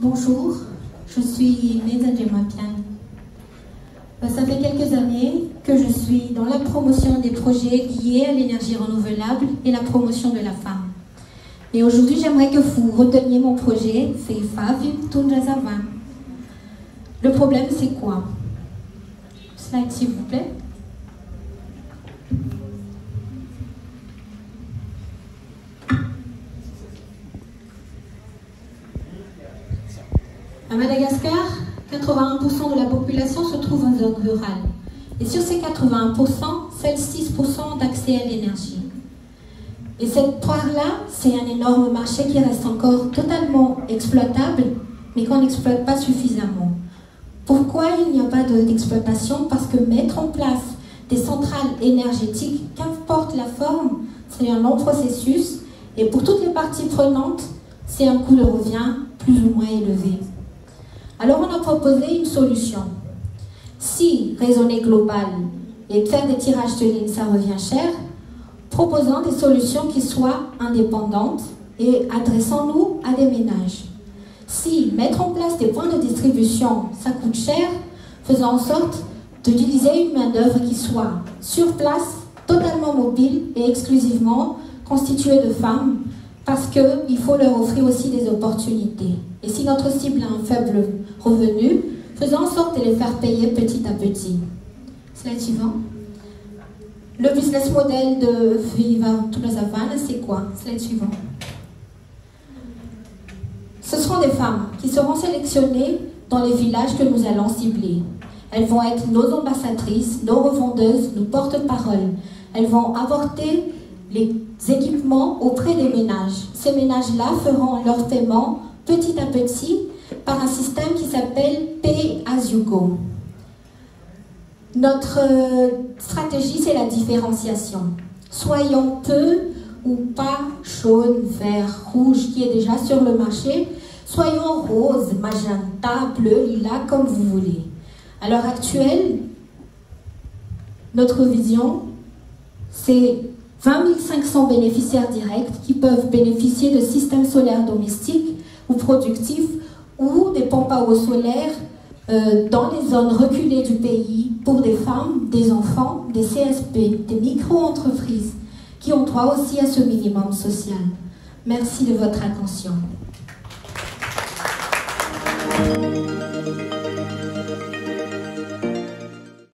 Bonjour, je suis Neda Djemapian. Ça fait quelques années que je suis dans la promotion des projets liés à l'énergie renouvelable et la promotion de la femme. Et aujourd'hui, j'aimerais que vous reteniez mon projet, c'est Favim Tunjazavan. Le problème, c'est quoi? Slide, s'il vous plaît. À Madagascar, 81% de la population se trouve en zone rurale. Et sur ces 81%, seuls 6% ont accès à l'énergie. Et cette part-là, c'est un énorme marché qui reste encore totalement exploitable, mais qu'on n'exploite pas suffisamment. Pourquoi il n'y a pas d'exploitation? Parce que mettre en place des centrales énergétiques, qu'importe la forme, c'est un long processus. Et pour toutes les parties prenantes, c'est un coût de revient plus ou moins élevé. Alors on a proposé une solution. Si raisonner global et faire des tirages de ligne, ça revient cher, proposons des solutions qui soient indépendantes et adressons-nous à des ménages. Si mettre en place des points de distribution, ça coûte cher, faisons en sorte d'utiliser une main-d'œuvre qui soit sur place, totalement mobile et exclusivement constituée de femmes, parce qu'il faut leur offrir aussi des opportunités. Et si notre cible a un faible revenu, faisons en sorte de les faire payer petit à petit. Slide suivant. Le business model de Viva Tunjazavan, c'est quoi? Slide suivant. Ce seront des femmes qui seront sélectionnées dans les villages que nous allons cibler. Elles vont être nos ambassadrices, nos revendeuses, nos porte-paroles. Elles vont apporter les équipements auprès des ménages. Ces ménages-là feront leur paiement petit à petit par un système qui s'appelle Pay as you go. Notre stratégie, c'est la différenciation. Soyons peu ou pas jaune, vert, rouge qui est déjà sur le marché. Soyons rose, magenta, bleu, lilas, comme vous voulez. À l'heure actuelle, notre vision, c'est 20 500 bénéficiaires directs qui peuvent bénéficier de systèmes solaires domestiques ou productifs ou des pompes à eau solaire dans les zones reculées du pays pour des femmes, des enfants, des CSP, des micro-entreprises qui ont droit aussi à ce minimum social. Merci de votre attention.